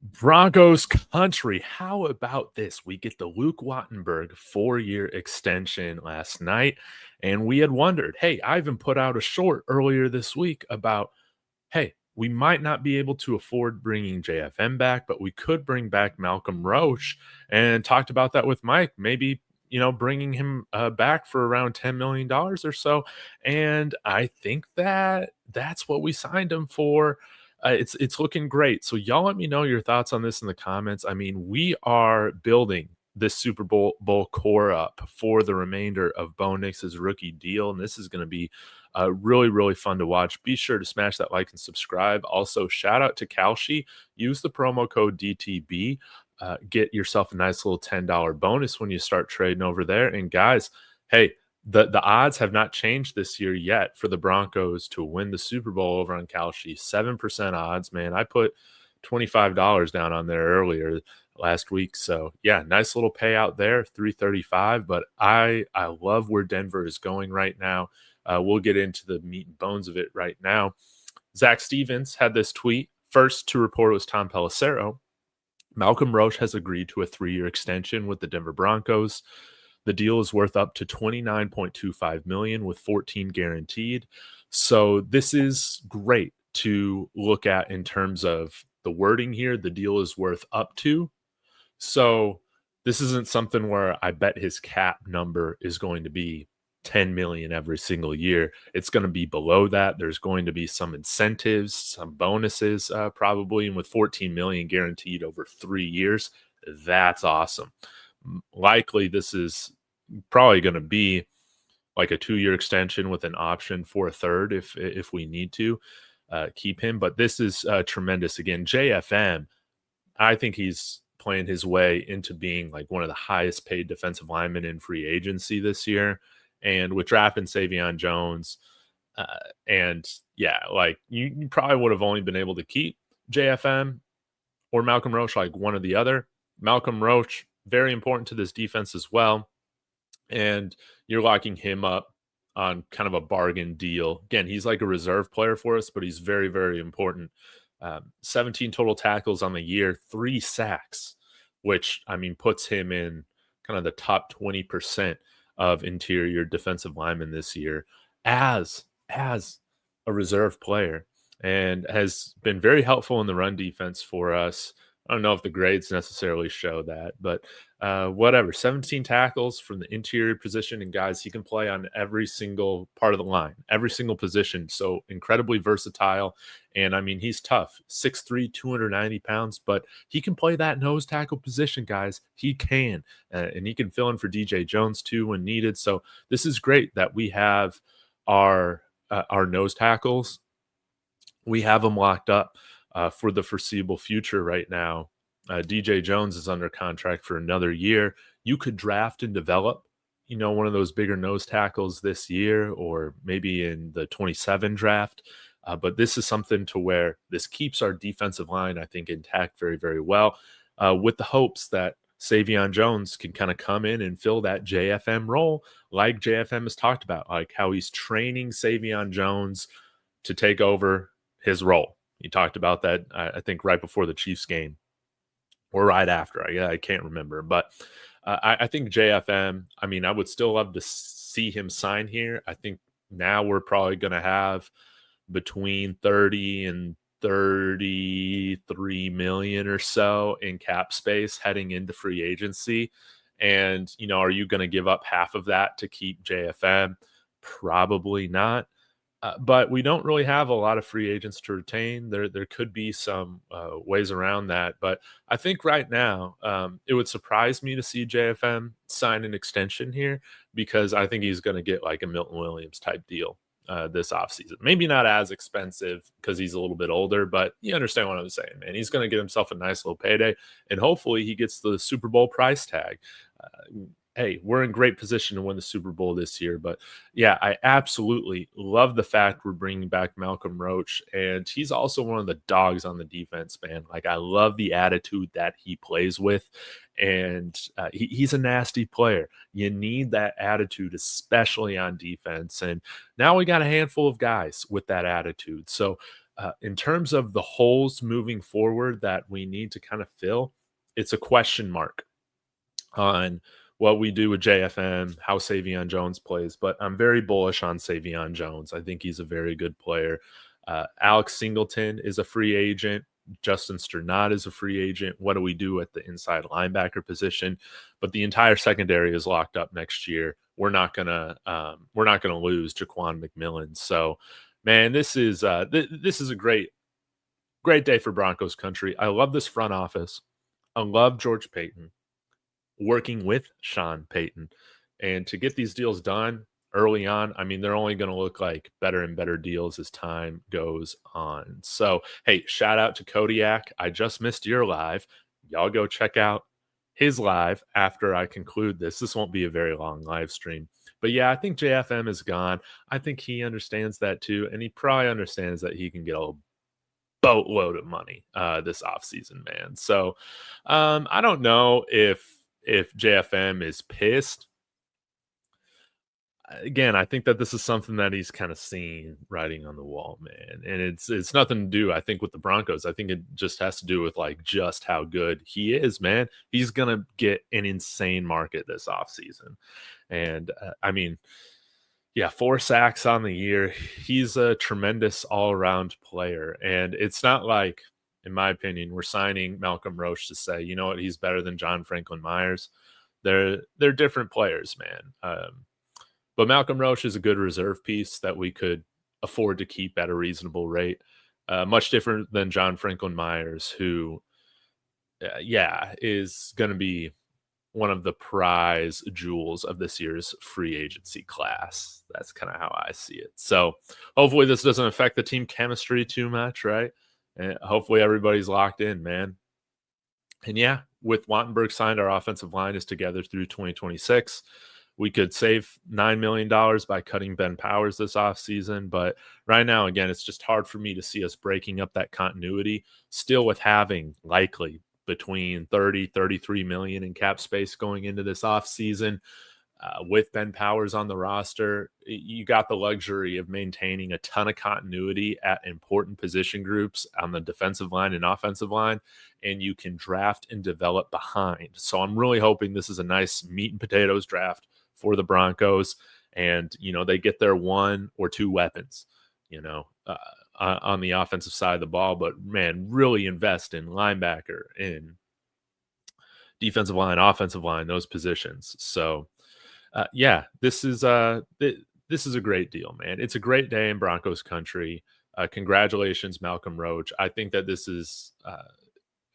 Broncos country. How about this? We get the Luke Wattenberg 4-year extension last night, and we had wondered, hey, Ivan put out a short earlier this week about, hey, we might not be able to afford bringing JFM back, but we could bring back Malcolm Roach, and talked about that with Mike. Maybe bringing him back for around $10 million or so, and I think that that's what we signed him for. It's looking great. So y'all let me know your thoughts on this in the comments. I mean, we are building this Super Bowl core up for the remainder of Bo Nix's rookie deal, and this is going to be really, really fun to watch. Be sure to smash that like and subscribe. Also, shout out to Kalshi. Use the promo code DTB. Get yourself a nice little $10 bonus when you start trading over there. And guys, hey, the odds have not changed this year yet for the Broncos to win the Super Bowl over on Kalshi. 7% odds, man. I put $25 down on there earlier last week. So yeah, nice little payout there, 335. But I love where Denver is going right now. We'll get into the meat and bones of it right now. Zach Stevens had this tweet. First to report was Tom Pelissero. Malcolm Roach has agreed to a 3-year extension with the Denver Broncos. The deal is worth up to $29.25 million with 14 guaranteed. So this is great to look at in terms of the wording here. The deal is worth up to. So this isn't something where I bet his cap number is going to be 10 million every single year. It's going to be below that. There's going to be some incentives, some bonuses, probably. And with 14 million guaranteed over 3 years, that's awesome. Likely, this is probably going to be like a 2-year extension with an option for a third if we need to keep him. But this is tremendous. Again, JFM, I think he's playing his way into being like one of the highest paid defensive linemen in free agency this year. And with drafting Savion Jones, and yeah, like you probably would have only been able to keep JFM or Malcolm Roach, like one or the other. Malcolm Roach, very important to this defense as well. And you're locking him up on kind of a bargain deal. Again, he's like a reserve player for us, but he's very, very important. 17 total tackles on the year, 3 sacks, which, I mean, puts him in kind of the top 20% of interior defensive linemen this year as a reserve player, and has been very helpful in the run defense for us. I don't know if the grades necessarily show that, but whatever. 17 tackles from the interior position, and guys, he can play on every single part of the line, every single position. So incredibly versatile. And I mean, he's tough, 6'3", 290 pounds, but he can play that nose tackle position, guys. He can, and he can fill in for DJ Jones too when needed. So this is great that we have our nose tackles. We have them locked up for the foreseeable future right now. DJ Jones is under contract for another year. You could draft and develop, one of those bigger nose tackles this year, or maybe in the 27 draft. But this is something to where this keeps our defensive line, I think, intact very, very well, with the hopes that Savion Jones can kind of come in and fill that JFM role, like JFM has talked about, like how he's training Savion Jones to take over his role. He talked about that, I think, right before the Chiefs game or right after. I can't remember. But I think JFM, I mean, I would still love to see him sign here. I think now we're probably going to have between 30 and 33 million or so in cap space heading into free agency. And, are you going to give up half of that to keep JFM? Probably not. But we don't really have a lot of free agents to retain. There could be some ways around that. But I think right now it would surprise me to see JFM sign an extension here, because I think he's going to get like a Milton Williams type deal this offseason. Maybe not as expensive because he's a little bit older, but you understand what I'm saying, man. He's going to get himself a nice little payday, and hopefully he gets the Super Bowl price tag. Hey, we're in great position to win the Super Bowl this year. But yeah, I absolutely love the fact we're bringing back Malcolm Roach. And he's also one of the dogs on the defense, man. Like, I love the attitude that he plays with. And he's a nasty player. You need that attitude, especially on defense. And now we got a handful of guys with that attitude. So In terms of the holes moving forward that we need to kind of fill, it's a question mark on what we do with JFM, how Savion Jones plays, but I'm very bullish on Savion Jones. I think he's a very good player. Alex Singleton is a free agent. Justin Sternad is a free agent. What do we do at the inside linebacker position? But the entire secondary is locked up next year. We're not gonna lose Jaquan McMillan. So, man, this is a great day for Broncos country. I love this front office. I love George Payton working with Sean Payton. And to get these deals done early on, I mean, they're only going to look like better and better deals as time goes on. So, hey, shout out to Kodiak. I just missed your live. Y'all go check out his live after I conclude this. This won't be a very long live stream. But yeah, I think JFM is gone. I think he understands that too. And he probably understands that he can get a boatload of money this offseason, man. So I don't know if JFM is pissed. Again, I think that this is something that he's kind of seen writing on the wall, man. And it's nothing to do, I think, with the Broncos. I think it just has to do with like just how good he is, man. He's gonna get an insane market this offseason. And I mean, yeah, 4 sacks on the year. He's a tremendous all-around player. And it's not like, in my opinion, we're signing Malcolm Roach to say, you know what, he's better than John Franklin Myers. They're different players, man. But Malcolm Roach is a good reserve piece that we could afford to keep at a reasonable rate. Much different than John Franklin Myers, who, is going to be one of the prize jewels of this year's free agency class. That's kind of how I see it. So hopefully this doesn't affect the team chemistry too much, right? And hopefully everybody's locked in, man. And yeah, with Wattenberg signed, our offensive line is together through 2026. We could save $9 million by cutting Ben Powers this offseason. But right now, again, it's just hard for me to see us breaking up that continuity, still with having likely between 30, 33 million in cap space going into this offseason. With Ben Powers on the roster, you got the luxury of maintaining a ton of continuity at important position groups on the defensive line and offensive line, and you can draft and develop behind. So I'm really hoping this is a nice meat and potatoes draft for the Broncos, and they get their 1 or 2 weapons, on the offensive side of the ball. But man, really invest in linebacker, in defensive line, offensive line, those positions. So this is a great deal, man. It's a great day in Broncos country. Congratulations, Malcolm Roach. I think that this is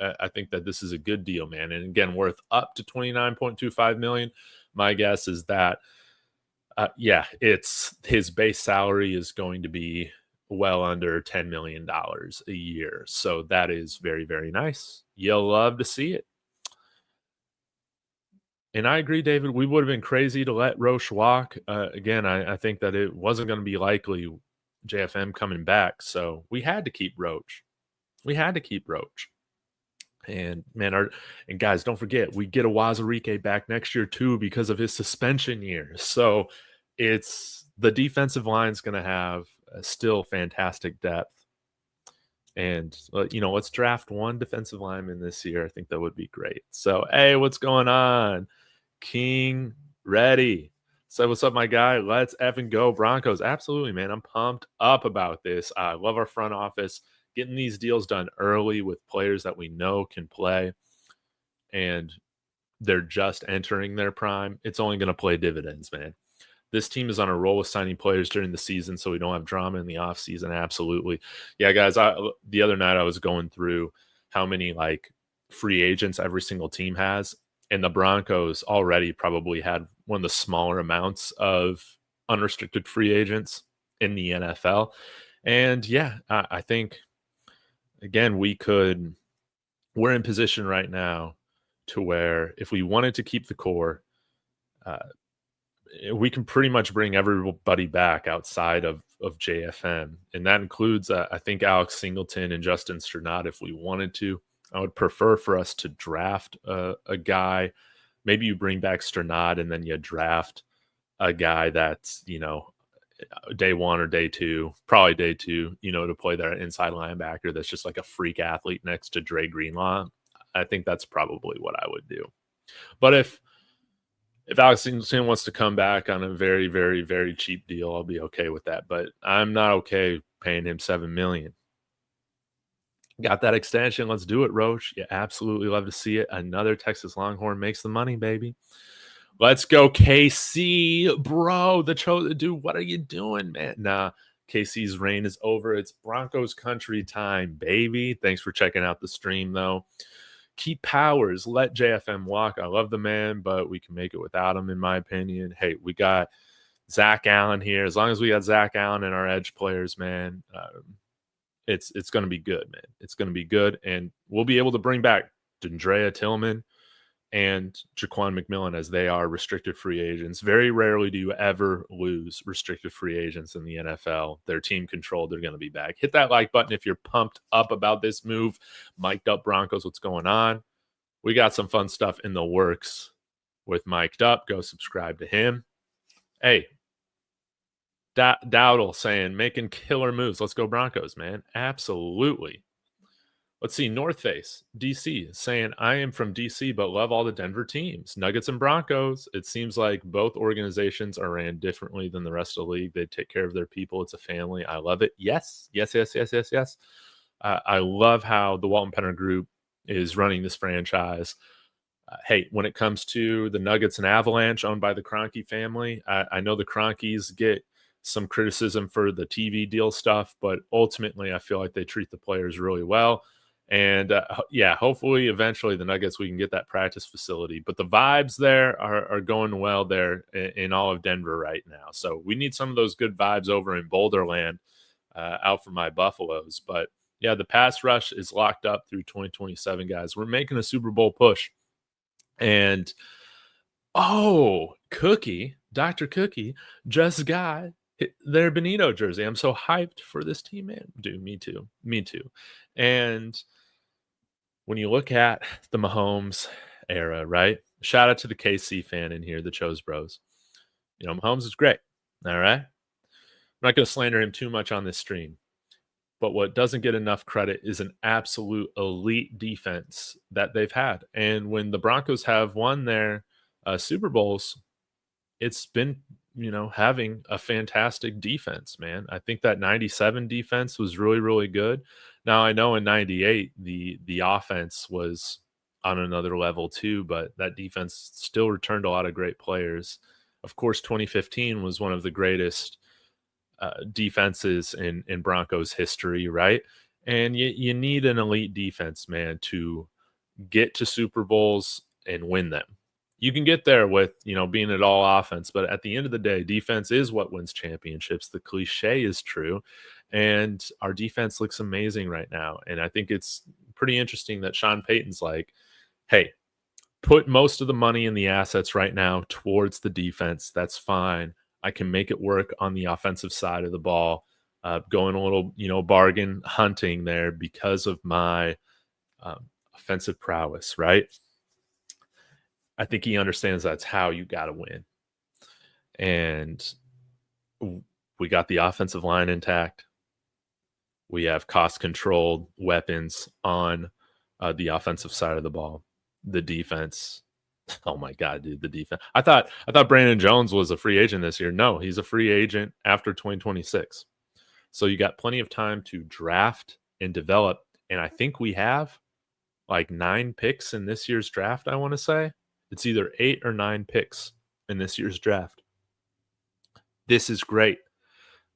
a good deal, man. And again, worth up to $29.25 million. My guess is that, it's his base salary is going to be well under $10 million a year. So that is very, very nice. You'll love to see it. And I agree, David, we would have been crazy to let Roach walk. Again, I think that it wasn't going to be likely JFM coming back. So we had to keep Roach. And man, and guys, don't forget, we get a Wazirike back next year too because of his suspension year. So it's the defensive line's going to have still fantastic depth. And let's draft 1 defensive lineman this year. I think that would be great. So hey, what's going on? King ready. So what's up, my guy? Let's effing go Broncos. Absolutely, man. I'm pumped up about this. I love our front office getting these deals done early with players that we know can play, and they're just entering their prime. It's only going to play dividends, man. This team is on a roll with signing players during the season, so we don't have drama in the offseason. Absolutely. Yeah, guys, the other night I was going through how many free agents every single team has, and the Broncos already probably had one of the smaller amounts of unrestricted free agents in the NFL. And yeah, I think, again, we're in position right now to where if we wanted to keep the core, we can pretty much bring everybody back outside of JFM. And that includes, I think, Alex Singleton and Justin Sternad if we wanted to. I would prefer for us to draft a guy. Maybe you bring back Sternad and then you draft a guy that's, day one or day two, probably day two, to play that inside linebacker that's just like a freak athlete next to Dre Greenlaw. I think that's probably what I would do. But if Alex Singleton wants to come back on a very, very, very cheap deal, I'll be okay with that. But I'm not okay paying him $7 million. Got that extension. Let's do it, Roach. You absolutely love to see it. Another Texas Longhorn makes the money, baby. Let's go, KC, bro. Dude, what are you doing, man? Nah, KC's reign is over. It's Broncos country time, baby. Thanks for checking out the stream, though. Keep Powers. Let JFM walk. I love the man, but we can make it without him, in my opinion. Hey, we got Zach Allen here. As long as we got Zach Allen and our edge players, man, it's going to be good, man. It's going to be good, and we'll be able to bring back Dendrea Tillman and Jaquan McMillan as they are restricted free agents. Very rarely do you ever lose restricted free agents in the NFL. They're team controlled. They're going to be back. Hit that like button if you're pumped up about this move. Mic'd Up Broncos, what's going on? We got some fun stuff in the works with Mic'd Up. Go subscribe to him. Hey, Dowdle saying, making killer moves. Let's go Broncos, man. Absolutely. Let's see, North Face, DC, saying, I am from DC, but love all the Denver teams. Nuggets and Broncos. It seems like both organizations are ran differently than the rest of the league. They take care of their people. It's a family. I love it. Yes. I love how the Walton Penner Group is running this franchise. Hey, when it comes to the Nuggets and Avalanche owned by the Kroenke family, I know the Kroenkes get some criticism for the TV deal stuff, but ultimately I feel like they treat the players really well. And hopefully eventually the Nuggets, we can get that practice facility. But the vibes there are going well there in all of Denver right now. So we need some of those good vibes over in Boulderland out for my Buffaloes. But yeah, the pass rush is locked up through 2027, guys. We're making a Super Bowl push. And, Cookie, Dr. Cookie, just got their Benito jersey. I'm so hyped for this team, man. Dude, me too. And when you look at the Mahomes era, right? Shout out to the KC fan in here, the Chose Bros. Mahomes is great. All right. I'm not going to slander him too much on this stream. But what doesn't get enough credit is an absolute elite defense that they've had. And when the Broncos have won their Super Bowls, it's been, having a fantastic defense, man. I think that 97 defense was really, really good. Now, I know in 98, the offense was on another level too, but that defense still returned a lot of great players. Of course, 2015 was one of the greatest defenses in Broncos history, right? And you need an elite defense, man, to get to Super Bowls and win them. You can get there with, being at all offense, but at the end of the day, defense is what wins championships. The cliche is true, and our defense looks amazing right now. And I think it's pretty interesting that Sean Payton's like, hey, put most of the money and the assets right now towards the defense. That's fine. I can make it work on the offensive side of the ball, going a little, bargain hunting there because of my offensive prowess, right? I think he understands that's how you got to win. And we got the offensive line intact. We have cost-controlled weapons on the offensive side of the ball. The defense, oh my God, dude, the defense. I thought Brandon Jones was a free agent this year. No, he's a free agent after 2026. So you got plenty of time to draft and develop. And I think we have like 9 picks in this year's draft, I want to say. It's either 8 or 9 picks in this year's draft. This is great.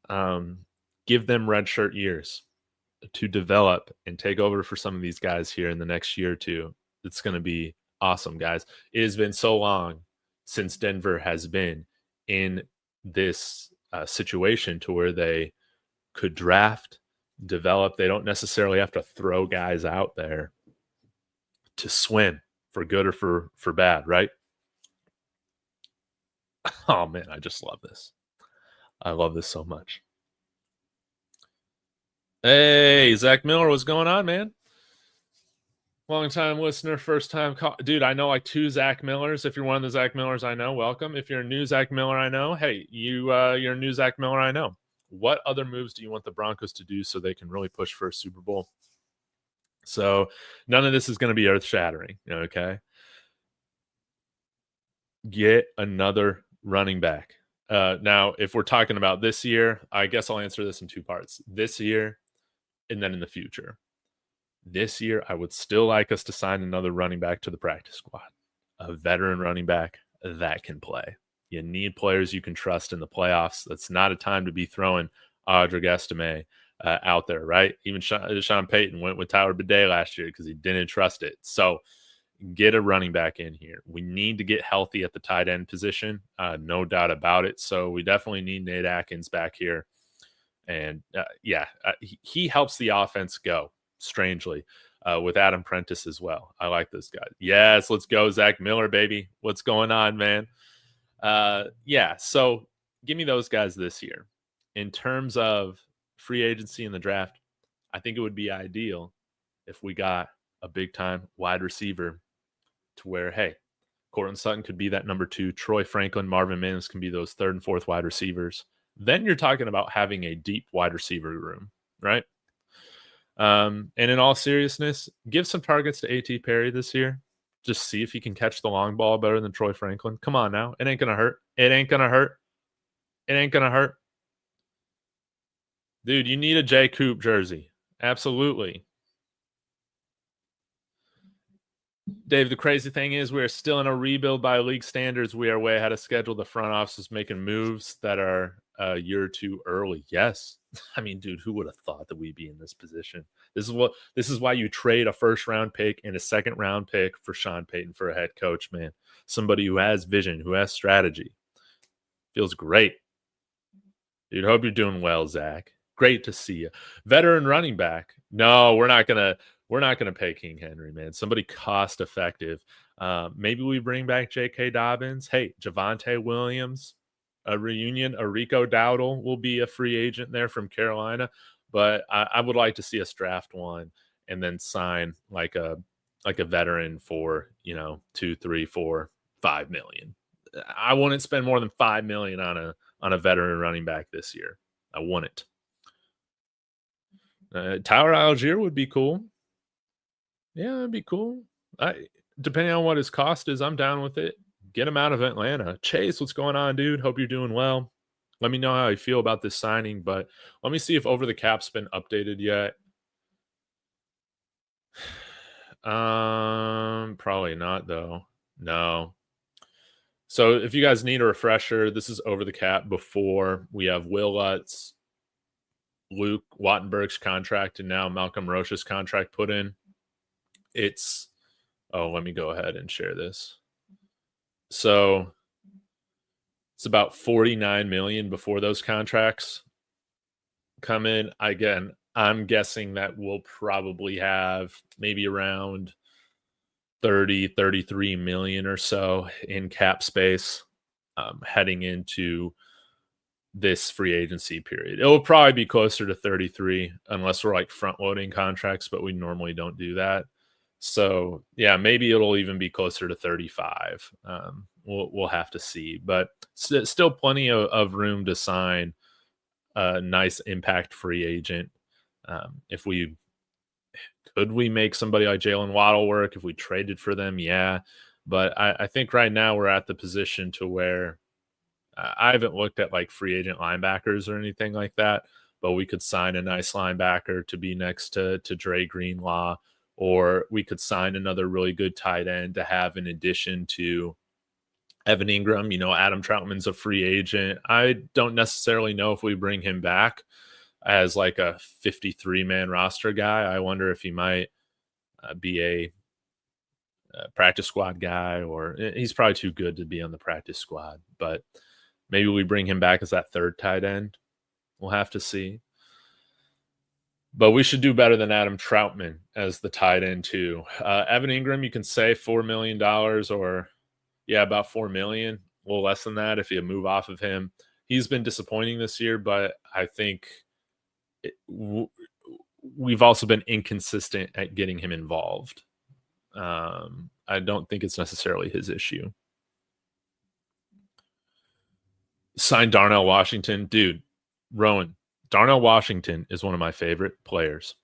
Give them redshirt years to develop and take over for some of these guys here in the next year or two. It's going to be awesome, guys. It has been so long since Denver has been in this situation to where they could draft, develop. They don't necessarily have to throw guys out there to swim for good or for bad, right? Oh, man, I just love this. I love this so much. Hey, Zach Miller, what's going on, man? Long time listener, first time call. Dude, I know like 2 Zach Millers. If you're one of the Zach Millers I know, welcome. If you're a new Zach Miller I know, hey, you're a new Zach Miller I know. What other moves do you want the Broncos to do so they can really push for a Super Bowl? So none of this is going to be earth shattering. Okay. Get another running back. Now, if we're talking about this year, I guess I'll answer this in 2 parts. This year and then in the future. This year, I would still like us to sign another running back to the practice squad, a veteran running back that can play. You need players you can trust in the playoffs. That's not a time to be throwing Audric Estime out there, right? Even Sean Payton went with Tyler Bidet last year because he didn't trust it. So get a running back in here. We need to get healthy at the tight end position, no doubt about it. So we definitely need Nate Atkins back here. And he helps the offense go, strangely, with Adam Prentice as well. I like this guy. Yes, let's go, Zach Miller, baby. What's going on, man? So give me those guys this year. In terms of free agency in the draft, I think it would be ideal if we got a big-time wide receiver to where, hey, Courtland Sutton could be that number 2. Troy Franklin, Marvin Mims can be those 3rd and 4th wide receivers. Then you're talking about having a deep wide receiver room, right? And in all seriousness, give some targets to A.T. Perry this year. Just see if he can catch the long ball better than Troy Franklin. Come on now. It ain't going to hurt. It ain't going to hurt. It ain't going to hurt. Dude, you need a J. Coop jersey. Absolutely. Dave, the crazy thing is we're still in a rebuild by league standards. We are way ahead of schedule. The front office is making moves that are a year or two early. Yes. I mean, dude, who would have thought that we'd be in this position? This is why you trade a 1st round pick and a 2nd round pick for Sean Payton for a head coach, man. Somebody who has vision, who has strategy. Feels great. Dude, hope you're doing well, Zach. Great to see you. Veteran running back. No, we're not gonna pay King Henry, man. Somebody cost effective. Maybe we bring back J.K. Dobbins. Hey, Javonte Williams, a reunion. Rico Dowdle will be a free agent there from Carolina. But I would like to see us draft one and then sign like a veteran for 2, 3, 4, $5 million. I wouldn't spend more than $5 million on a veteran running back this year. I wouldn't. Tyler Algier would be cool. Yeah, that'd be cool. Depending on what his cost is, I'm down with it. Get him out of Atlanta. Chase, what's going on, dude? Hope you're doing well. Let me know how you feel about this signing, but let me see if Over the Cap's been updated yet. Probably not, though. No. So if you guys need a refresher, this is Over the Cap before we have Will Lutz, Luke Wattenberg's contract, and now Malcolm Roach's contract put in. Let me go ahead and share this. So it's about $49 million before those contracts come in. Again, I'm guessing that we'll probably have maybe around 33 million or so in cap space heading into this free agency period. It will probably be closer to 33 unless we're like front loading contracts, but we normally don't do that. So yeah, maybe it'll even be closer to 35. We'll have to see, but still plenty of room to sign a nice impact free agent. If we make somebody like Jalen Waddle work, if we traded for them, yeah. But I think right now we're at the position to where I haven't looked at like free agent linebackers or anything like that, but we could sign a nice linebacker to be next to Dre Greenlaw, or we could sign another really good tight end to have in addition to Evan Ingram. Adam Troutman's a free agent. I don't necessarily know if we bring him back as like a 53-man roster guy. I wonder if he might be a practice squad guy, or he's probably too good to be on the practice squad, but maybe we bring him back as that 3rd tight end. We'll have to see. But we should do better than Adam Troutman as the tight end too. Evan Ingram, you can say $4 million or about $4 million, a little less than that if you move off of him. He's been disappointing this year, but I think we've also been inconsistent at getting him involved. I don't think it's necessarily his issue. Sign Darnell Washington. Dude, Rowan, Darnell Washington is one of my favorite players.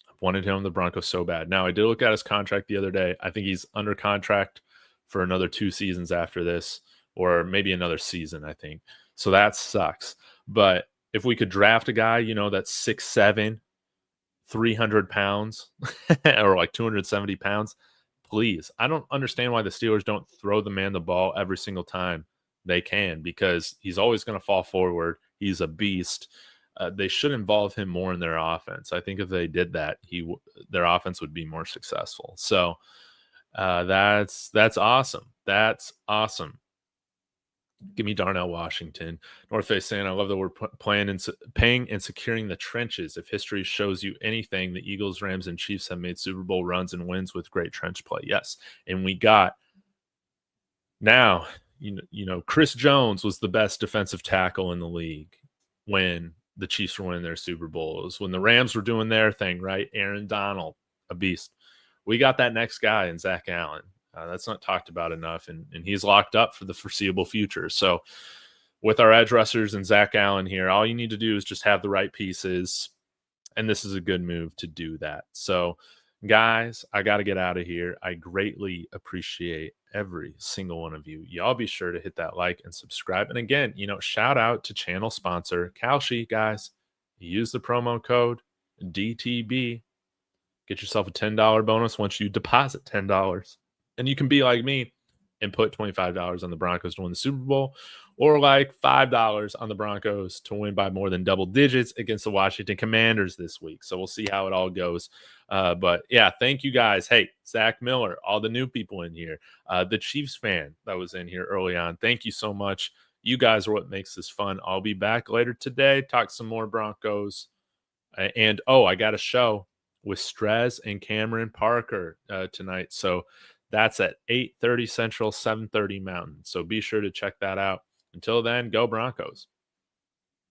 I've wanted him on the Broncos so bad. Now, I did look at his contract the other day. I think he's under contract for another 2 seasons after this, or maybe another season, I think. So that sucks. But if we could draft a guy, that's 6'7", 300 pounds, or like 270 pounds, please. I don't understand why the Steelers don't throw the man the ball every single time they can, because he's always going to fall forward. He's a beast. They should involve him more in their offense. I think if they did that, their offense would be more successful. So that's awesome. That's awesome. Give me Darnell Washington. North Face saying, I love that we're paying and securing the trenches. If history shows you anything, the Eagles, Rams, and Chiefs have made Super Bowl runs and wins with great trench play. Yes. And we got now, Chris Jones was the best defensive tackle in the league when the Chiefs were winning their Super Bowls, when the Rams were doing their thing, right? Aaron Donald, a beast. We got that next guy in Zach Allen. That's not talked about enough, and he's locked up for the foreseeable future. So with our edge rushers and Zach Allen here, all you need to do is just have the right pieces, and this is a good move to do that. So, guys, I got to get out of here. I greatly appreciate every single one of you. Y'all be sure to hit that like and subscribe. And again, shout out to channel sponsor Kalshi, guys. Use the promo code DTB. Get yourself a $10 bonus once you deposit $10. And you can be like me and put $25 on the Broncos to win the Super Bowl, or like $5 on the Broncos to win by more than double digits against the Washington Commanders this week. So we'll see how it all goes. But yeah, thank you guys. Hey, Zach Miller, all the new people in here, the Chiefs fan that was in here early on. Thank you so much. You guys are what makes this fun. I'll be back later today, talk some more Broncos. And I got a show with Strez and Cameron Parker tonight. So that's at 8:30 Central, 7:30 Mountain. So be sure to check that out. Until then, go Broncos.